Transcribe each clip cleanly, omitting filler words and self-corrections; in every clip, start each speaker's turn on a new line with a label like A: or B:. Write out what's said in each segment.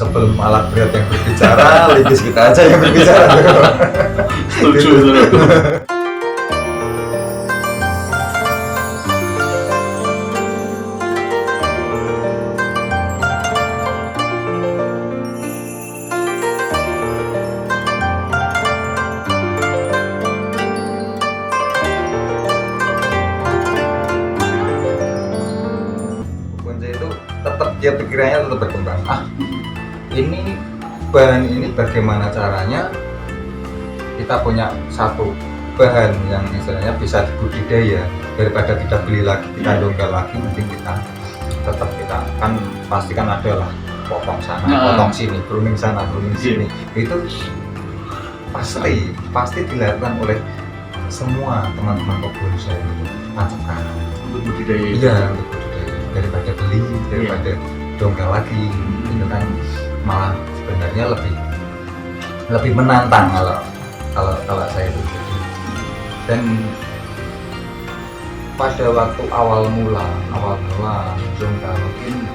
A: sebelum alat berat yang berbicara, logis kita aja yang berbicara.
B: Setuju.
A: Kunci itu tetap dia pikirannya tetap berkembang. Ini bahan ini bagaimana caranya kita punya satu bahan yang istilahnya bisa dibudidaya daripada kita beli lagi, kita dongkal lagi, mending kita tetap kita kan pastikan ada lah potong sana, potong sini, pruning sana, pruning sini. Itu pasti dilakukan oleh semua teman-teman kebun saya itu tancapkan
B: Untuk budidaya.
A: iya untuk budidaya daripada beli, daripada dongkal lagi. Itu kan malah sebenarnya lebih menantang kalau saya itu. Dan pada waktu awal mula dongkal mungkin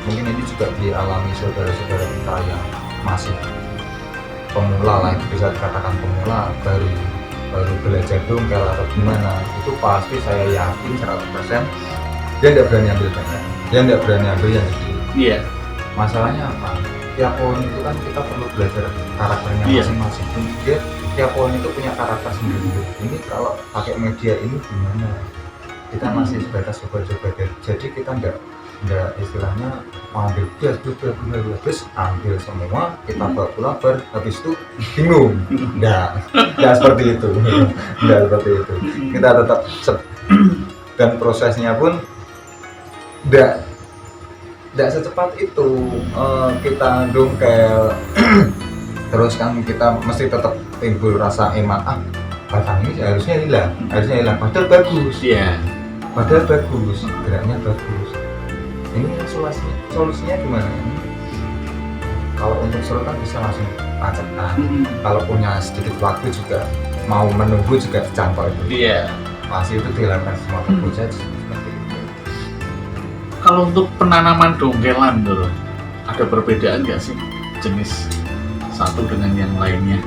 A: ini juga dialami saudara-saudara kita yang masih pemula lah, bisa dikatakan pemula, baru belajar dongkal atau gimana, itu pasti saya yakin 100% dia tidak berani ambil banyak, dia tidak berani ambil yang kecil.
B: Iya.
A: Masalahnya apa? Tiap pohon itu kan kita perlu belajar karakternya masing-masing. Dia tiap pohon itu punya karakter sendiri. Ini kalau pakai media ini gimana? Kita masih sebatas coba-coba. Jadi kita enggak istilahnya ambil terus ambil semua, kita bawa pulang, habis itu bingung. Enggak seperti itu. Enggak seperti itu. Kita tetap dan prosesnya pun enggak secepat itu. Kita dongkel terus kan kita mesti tetap timbul rasa emak, batang ini harusnya hilang padahal bagus. Padahal bagus, geraknya bagus. Ini solusinya gimana? Kalau untuk suruh kan bisa langsung tancapkan. Kalau punya sedikit waktu juga mau menunggu juga dijangkau itu. Masih itu dilakukan semua kebun saja seperti itu.
B: Kalau untuk penanaman dongkelan tuh, ada perbedaan nggak sih jenis satu dengan yang lainnya?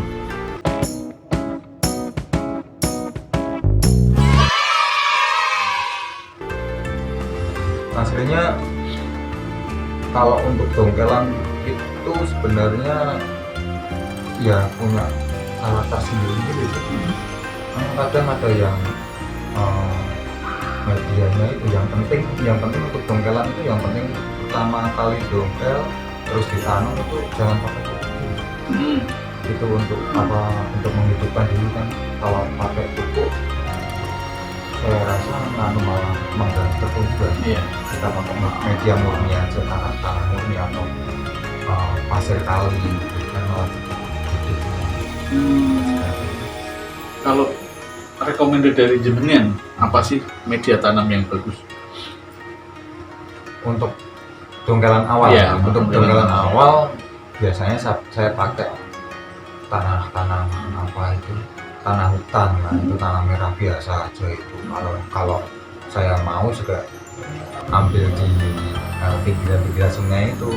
A: Hasilnya kalau untuk dongkelan itu sebenarnya ya punya karakter sendiri gitu. Kadang ada yang medianya itu yang penting untuk dongkelan itu yang penting pertama kali dongkel terus ditanam itu jangan pakai pupuk. Itu untuk apa? Untuk menghidupkan dulu kan. Kalau pakai pupuk saya rasa malah mengganggu pertumbuhan. Kita pakai media murni aja, tanah murni atau pasir kali kan malah
B: Kalau rekomendasi dari jenengan apa sih media tanam yang bagus?
A: Untuk dongkelan awal, untuk dongkelan awal biasanya saya pakai tanah apa itu, tanah hutan, itu tanah merah biasa aja itu. Kalau saya mau juga ambil di pinggiran sungai itu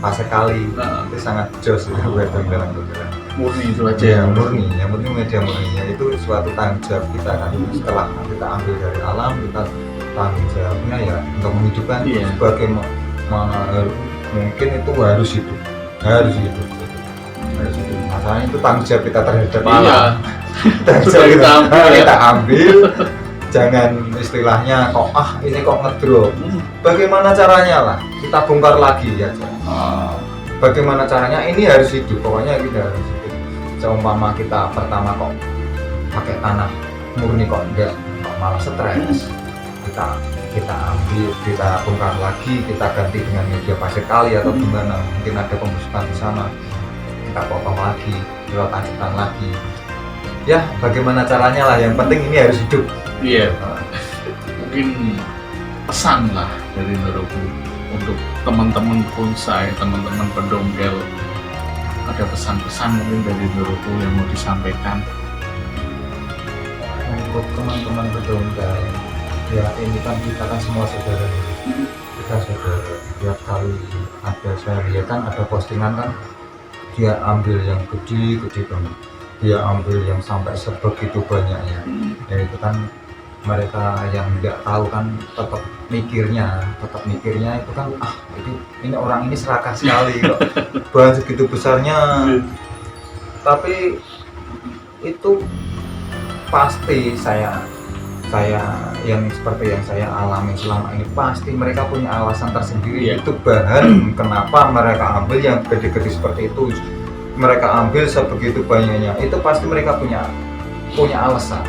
A: pasir kali, itu sangat jos itu buat dongkelan.
B: Murni itu aja.
A: Yang murni media murninya itu suatu tanggung jawab kita kan. Setelah kita ambil dari alam, kita tanggung jawabnya ya untuk menghidupkan sebagaimana mungkin itu harus hidup. Masalahnya itu tanggung jawab kita terhadap alam. Tanggung jawab kita ambil. Jangan istilahnya kok ini kok ngedrop. Bagaimana caranya lah? Kita bongkar lagi ya. Bagaimana caranya? Ini harus hidup. Pokoknya kita harus hidup. Seumpama kita pertama kok pakai tanah murni kok enggak, kok malah stres. Kita ambil, kita bongkar lagi, kita ganti dengan media pasir kali atau gimana? Mungkin ada pembusukan di sana. Kita potong lagi, kita tancapkan lagi. Ya, bagaimana caranya lah? Yang penting ini harus hidup.
B: Mungkin pesan lah dari Noroku untuk teman-teman bonsai, teman-teman pendongkel, ada pesan-pesan mungkin dari Noroku yang mau disampaikan
A: untuk teman-teman pendongkel. Ya ini kan kita kan semua saudara, kita ada saudara, tiap kali ada saya lihat kan ada postingan kan, dia ambil yang gede banget, dia ambil yang sampai sebegitu banyaknya. Dan itu kan mereka yang nggak tahu kan tetap mikirnya itu kan ini orang ini serakah sekali kok bahan segitu besarnya. Tapi itu pasti saya yang seperti yang saya alami selama ini, pasti mereka punya alasan tersendiri. Itu bahan kenapa mereka ambil yang gede-gede seperti itu, mereka ambil sebegitu banyaknya, itu pasti mereka punya alasan.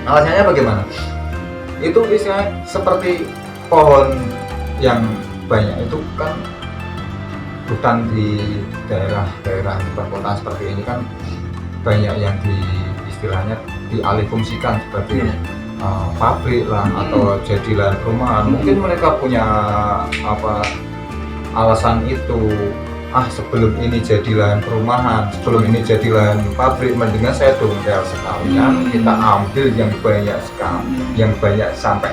A: Alasannya bagaimana? Itu istilahnya seperti pohon yang banyak itu kan, hutan di daerah di perkotaan seperti ini kan banyak yang istilahnya dialihfungsikan seperti pabrik lah atau jadi lahan perumahan. Mungkin mereka punya alasan itu, sebelum ini jadi lahan perumahan, sebelum ini jadi lahan pabrik, mendingan saya dongkel sekalian, kita ambil yang banyak sekali, yang banyak sampai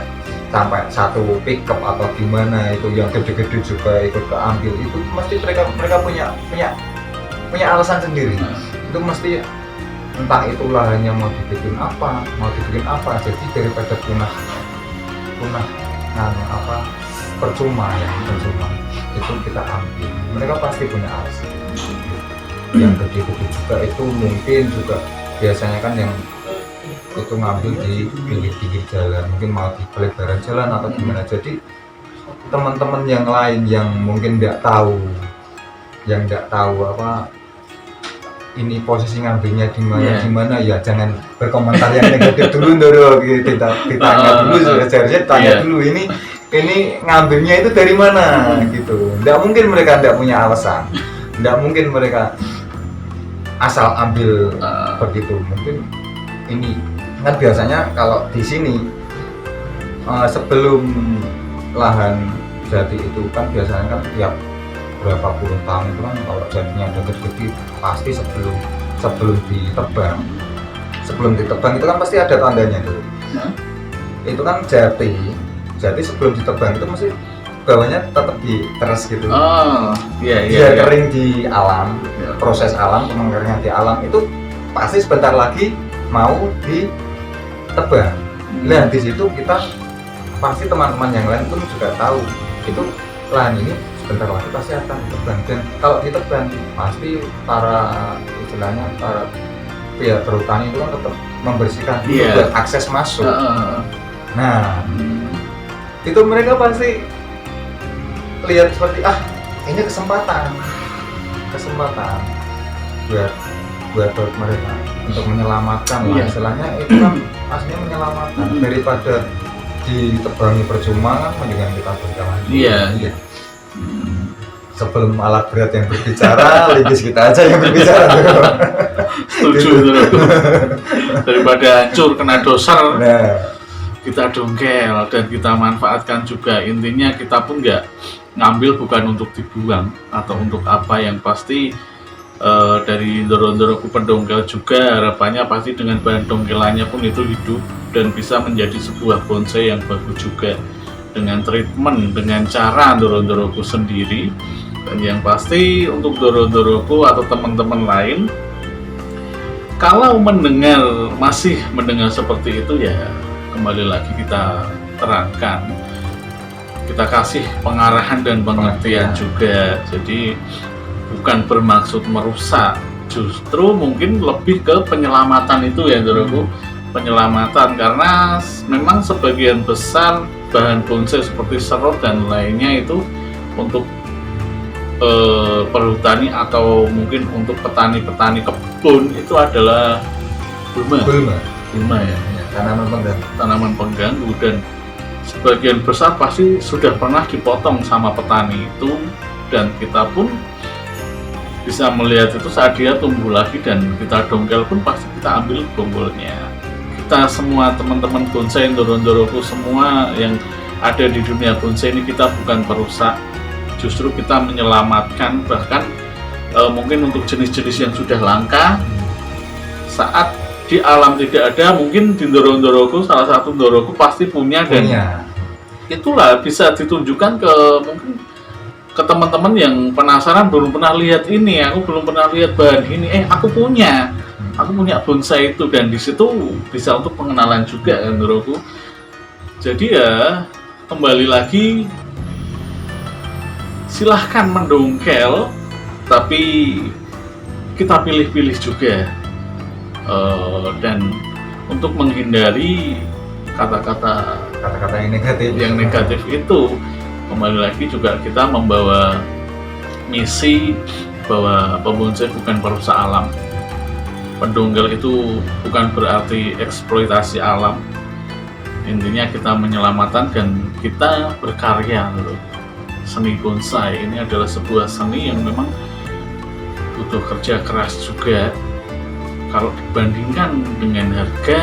A: satu pickup atau gimana itu, yang gede-gede juga ikut keambil. Itu mesti mereka punya alasan sendiri. Itu mesti entah itu lahannya mau dibikin apa, jadi daripada punah percuma itu kita ambil. Mereka pasti punya alasan. Yang gede-gede juga itu mungkin juga biasanya kan yang itu ngambil di pinggir jalan, mungkin mau di pelebaran jalan atau gimana. Jadi teman-teman yang lain yang mungkin nggak tahu ini posisi ngambilnya di mana ya jangan berkomentar yang negatif dulu ditanya dulu, seharusnya tanya dulu ini ngambilnya itu dari mana gitu. Nggak mungkin mereka nggak punya alasan, nggak mungkin mereka asal ambil begitu. Mungkin ini kan biasanya kalau di sini sebelum lahan jadi itu kan biasanya kan tiap berapa puluh tahun itu kan kalau jadinya udah gede pasti sebelum ditebang itu kan pasti ada tandanya dulu. Itu kan jati sebelum ditebang itu mesti bawahnya tetap diteres gitu. Biar kering di alam, proses alam, pengeringan di alam itu pasti sebentar lagi mau ditebang. Nah di situ kita pasti teman-teman yang lain pun juga tahu itu lahan ini sebentar lagi pasti akan ditebang, dan kalau ditebang pasti para pihak perhutani itu kan tetap membersihkan buat akses masuk. Nah itu mereka pasti lihat seperti ini kesempatan buat mereka untuk menyelamatkan lah istilahnya. Itu kan aslinya menyelamatkan daripada ditebangi percuma kan, mendingan kita berjalan. Iya. Sebelum alat berat yang berbicara, legis kita aja yang berbicara.
B: Setuju. Daripada hancur kena dosa, kita dongkel dan kita manfaatkan juga. Intinya kita pun nggak ngambil bukan untuk dibuang atau untuk apa, yang pasti dari Ndoro-Ndoroku pendongkel juga harapannya pasti dengan bahan dongkelannya pun itu hidup dan bisa menjadi sebuah bonsai yang bagus juga, dengan treatment, dengan cara Ndoro-Ndoroku sendiri. Dan yang pasti untuk Ndoro-Ndoroku atau teman-teman lain, kalau masih mendengar seperti itu, ya kembali lagi kita terangkan, kita kasih pengarahan dan pengertian juga. Jadi bukan bermaksud merusak, justru mungkin lebih ke penyelamatan itu ya Ndoroku. Penyelamatan, karena memang sebagian besar bahan bonsai seperti serut dan lainnya itu untuk perhutani atau mungkin untuk petani-petani kebun itu adalah gulma ya, tanaman pengganggu, dan sebagian besar pasti sudah pernah dipotong sama petani itu, dan kita pun bisa melihat itu saat dia tumbuh lagi dan kita dongkel pun pasti kita ambil bonggolnya. Kita semua teman-teman bonsai Ndoro-Ndoroku semua yang ada di dunia bonsai ini, kita bukan perusak, justru kita menyelamatkan. Bahkan mungkin untuk jenis-jenis yang sudah langka saat di alam tidak ada, mungkin di Ndoro-Ndoroku salah satu Ndoroku pasti punya dan itulah bisa ditunjukkan ke mungkin ke teman-teman yang penasaran belum pernah lihat ini, aku belum pernah lihat bahan ini, aku punya bonsai itu, dan di situ bisa untuk pengenalan juga kan menurutku. Jadi ya kembali lagi, silahkan mendongkel, tapi kita pilih-pilih juga, dan untuk menghindari kata-kata yang negatif itu, kembali lagi juga kita membawa misi bahwa pembonsai bukan perusak alam. Pendongkel itu bukan berarti eksploitasi alam. Intinya kita menyelamatkan dan kita berkarya gitu. Seni bonsai ini adalah sebuah seni yang memang butuh kerja keras juga. Kalau dibandingkan dengan harga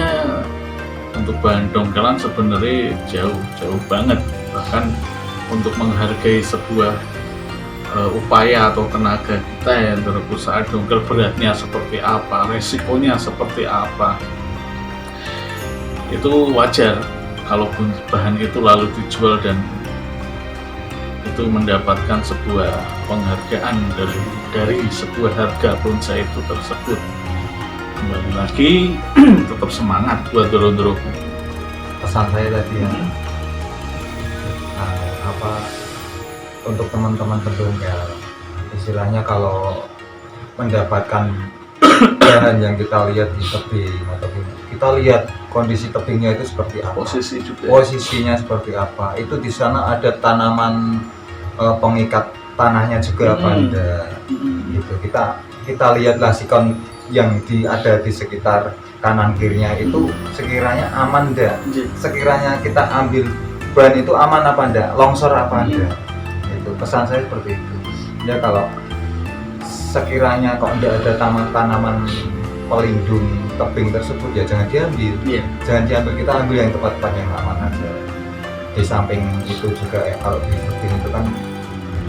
B: untuk bahan dongkelan sebenarnya jauh banget. Bahkan untuk menghargai sebuah upaya atau tenaga kita yang berusaha dongkel, beratnya seperti apa, resikonya seperti apa, itu wajar kalau bahan itu lalu dijual dan itu mendapatkan sebuah penghargaan dari sebuah harga bonsai itu tersebut. Kembali lagi, tetap semangat buat doro-doroku.
A: Pesan saya tadi ya, untuk teman-teman pendongkel, istilahnya kalau mendapatkan bahan yang kita lihat di tebing atau kita lihat kondisi tebingnya itu seperti apa, posisinya seperti apa, itu di sana ada tanaman pengikat tanahnya juga apa enggak, gitu. Kita lihatlah sikon yang ada di sekitar kanan kirinya itu sekiranya aman enggak, sekiranya kita ambil bahan itu aman apa enggak, longsor apa enggak. Itu pesan saya seperti itu ya. Kalau sekiranya kok enggak ada tanaman pelindung tebing tersebut, ya jangan diambil. Jangan diambil, kita ambil yang tempat-tempat yang aman aja. Di samping itu juga kalau di tebing itu kan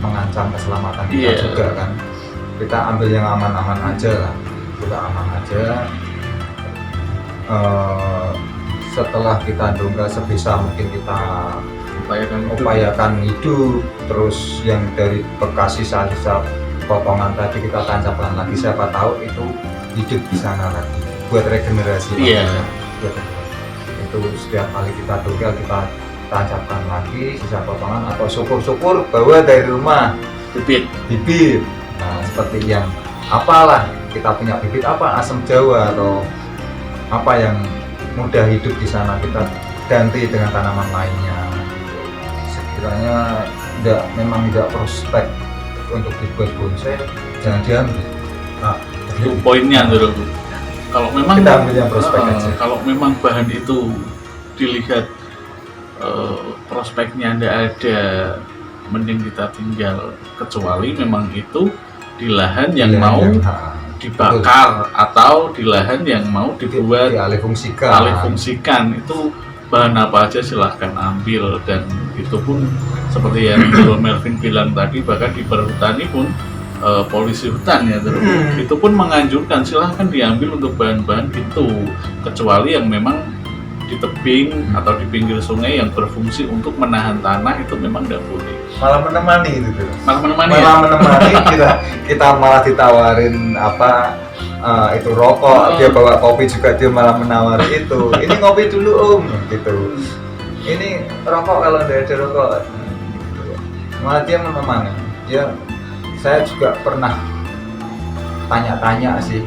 A: mengancam keselamatan kita juga kan, kita ambil yang aman-aman aja lah, kita aman aja. Setelah kita dongkel sebisa mungkin kita upayakan hidup, terus yang dari bekas sisa-sisa potongan tadi kita tancapkan lagi, siapa tahu itu hidup di sana lagi buat regenerasi. Itu setiap kali kita dongkel kita tancapkan lagi sisa potongan, atau syukur-syukur bawa dari rumah bibit. Nah, seperti yang apalah, kita punya bibit apa, asam jawa atau apa yang mudah hidup di sana, kita ganti dengan tanaman lainnya. Sekiranya memang tidak prospek untuk dibuat bonsai, jangan diambil. Nah,
B: itu poinnya dulu. Kalau memang
A: kita ambil yang prospek aja.
B: Kalau memang bahan itu dilihat prospeknya tidak ada, mending kita tinggal, kecuali memang itu di lahan yang mau dibakar atau di lahan yang mau dibuat alih fungsikan. Itu bahan apa aja silahkan ambil, dan itu pun seperti yang Melvin bilang tadi, bahkan di perhutani pun polisi hutan ya itu pun menganjurkan silahkan diambil untuk bahan-bahan itu, kecuali yang memang di tebing atau di pinggir sungai yang berfungsi untuk menahan tanah, itu memang tidak boleh.
A: Malah menemani itu.
B: Menemani
A: kita malah ditawarin itu rokok, dia bawa kopi juga, dia malah menawari itu. Ini ngopi dulu gitu. Ini rokok kalau tidak ada rokok. Malah dia menemani. Saya juga pernah tanya-tanya sih.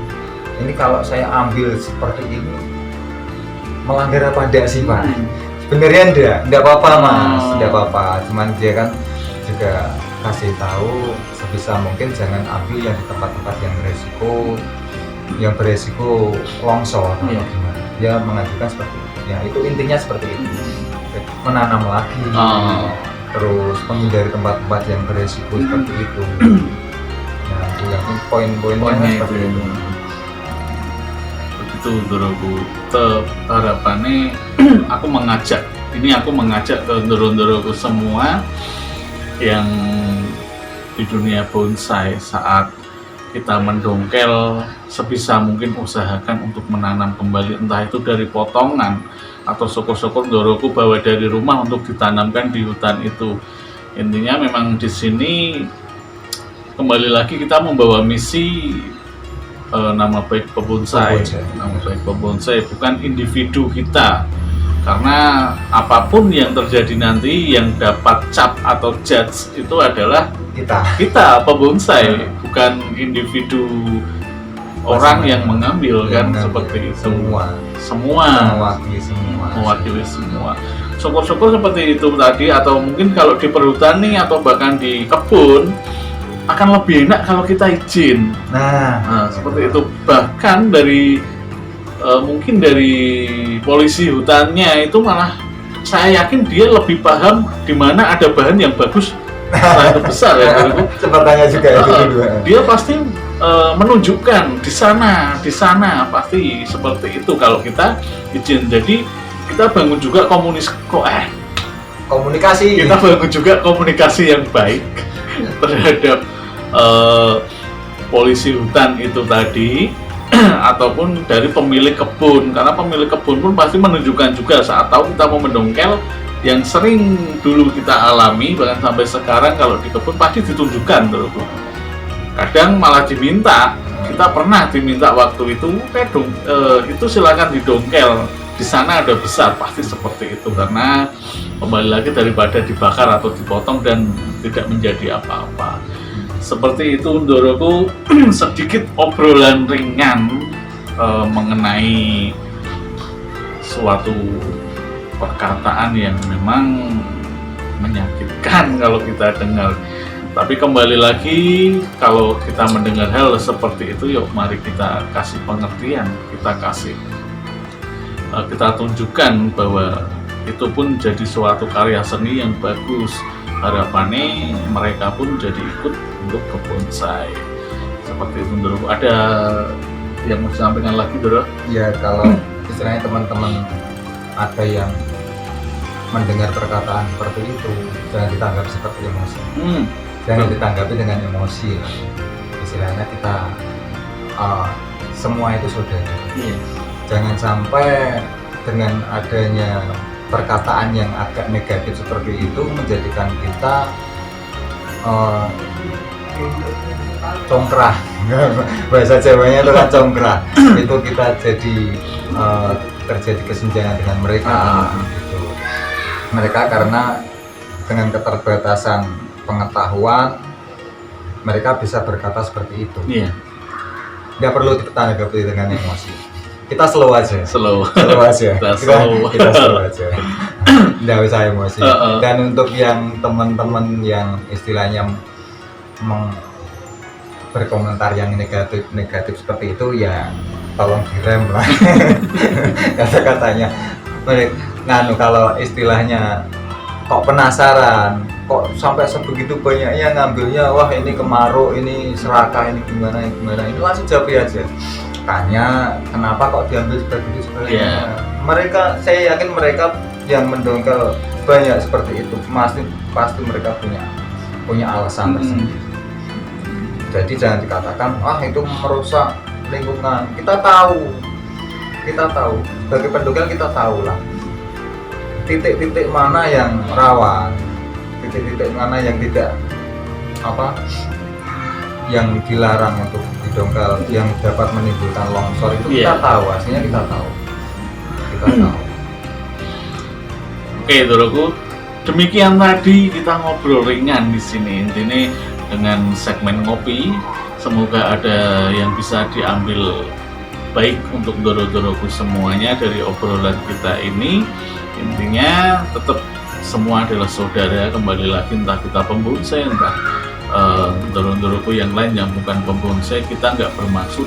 A: Ini kalau saya ambil seperti ini melanggar apa enggak sih Pak? Sebenarnya enggak apa-apa Mas, enggak apa-apa. Cuman dia kan juga kasih tahu sebisa mungkin jangan ambil yang di tempat-tempat yang beresiko longsor atau gimana. Dia mengajukan seperti itu. Ya itu intinya seperti itu. Menanam lagi, terus menghindari tempat-tempat yang beresiko seperti itu. Nah, itu yang poin-poinnya seperti itu.
B: Begitu doroku. Harapannya aku mengajak ke doro-doroku semua yang di dunia bonsai, saat kita mendongkel sebisa mungkin usahakan untuk menanam kembali, entah itu dari potongan atau syukur-syukur Ndoroku bawa dari rumah untuk ditanamkan di hutan itu. Intinya memang di sini kembali lagi kita membawa misi nama baik pebonsai, nama baik pebonsai bukan individu kita. Karena apapun yang terjadi nanti yang dapat cap atau judge itu adalah kita pebonsai, bukan individu orang yang mengambil kan, seperti itu. Semua mewakili semua. Syukur-syukur seperti itu tadi, atau mungkin kalau di perhutani atau bahkan di kebun akan lebih enak kalau kita izin. Nah, seperti itu. Bahkan dari mungkin dari polisi hutannya itu malah saya yakin dia lebih paham di mana ada bahan yang bagus, itu besar ya.
A: Sepertinya juga itu
B: dia pasti menunjukkan di sana pasti seperti itu kalau kita izin. Jadi kita bangun juga komunikasi. Kita bangun juga komunikasi yang baik terhadap polisi hutan itu tadi ataupun dari pemilik kebun, karena pemilik kebun pun pasti menunjukkan juga saat tahu kita mau mendongkel yang sering dulu kita alami bahkan sampai sekarang kalau di kebun pasti ditunjukkan terus. Kadang malah diminta, kita pernah diminta waktu itu itu silakan didongkel, di sana ada besar, pasti seperti itu. Karena kembali lagi daripada dibakar atau dipotong dan tidak menjadi apa-apa. Seperti itu Ndoroku. Sedikit obrolan ringan mengenai suatu perkataan yang memang menyakitkan kalau kita dengar. Tapi kembali lagi, kalau kita mendengar hal seperti itu, yuk mari kita kasih pengertian, kita tunjukkan bahwa itu pun jadi suatu karya seni yang bagus. Harapannya mereka pun jadi ikut untuk kebonsai. Seperti itu Ndoroku. Ada yang mau disampaikan lagi, Ndoro?
A: Ya, kalau istilahnya teman-teman ada yang mendengar perkataan seperti itu, jangan ditanggapi seperti emosi. Jangan ditanggapi dengan emosi. Istilahnya kita semua itu saudara. Jangan sampai dengan adanya perkataan yang agak negatif seperti itu menjadikan kita congkrah. Bahasa Jawanya itu kan congkrah. Itu kita jadi terjadi kesenjangan dengan mereka. Gitu. Mereka karena dengan keterbatasan pengetahuan mereka bisa berkata seperti itu. Nggak perlu ditanggapi dengan emosi. Kita slow aja. Kita slow aja. Nggak usah emosi. Dan untuk yang teman-teman yang istilahnya berkomentar yang negatif seperti itu, ya tolong direm lah. Kata-katanya. Kalau istilahnya kok penasaran, kok sampai sebegitu banyaknya ngambilnya, wah ini kemaruk, ini serakah, ini gimana, ini langsung jawab aja. Tanya kenapa kok diambil seperti itu sebagainya. Mereka, saya yakin mereka yang mendongkel banyak seperti itu, pasti mereka punya alasan tersendiri. Jadi jangan dikatakan itu merusak lingkungan. Kita tahu sebagai pendongkel kita tahu lah titik-titik mana yang rawan, titik-titik mana yang tidak yang dilarang untuk didongkel, yang dapat menimbulkan longsor itu kita tahu, aslinya kita tahu.
B: Oke, Ndoroku, demikian tadi kita ngobrol ringan di sini. Intinya dengan segmen ngopi, semoga ada yang bisa diambil baik untuk Ndoro-Ndoroku semuanya dari obrolan kita ini. Intinya tetap semua adalah saudara. Kembali lagi, entah kita pembonsai, entah Ndoro-Ndoroku yang lain yang bukan pembonsai, kita nggak bermaksud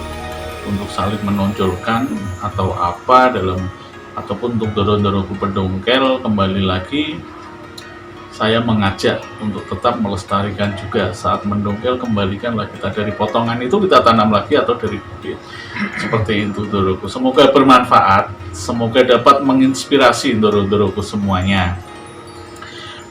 B: untuk saling menonjolkan atau apa ataupun untuk Ndoro-Ndoroku pendongkel. Kembali lagi, saya mengajak untuk tetap melestarikan juga. Saat mendongkel, kembalikanlah kita dari potongan itu, kita tanam lagi atau dari bibit. Seperti itu Ndoroku. Semoga bermanfaat, semoga dapat menginspirasi Ndoro-Ndoroku semuanya.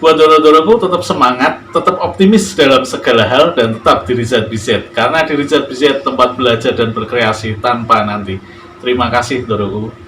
B: Buat Ndoro-Ndoroku, tetap semangat, tetap optimis dalam segala hal, dan tetap di Rizat BZ. Karena di Rizat BZ tempat belajar dan berkreasi tanpa nanti. Terima kasih Ndoroku.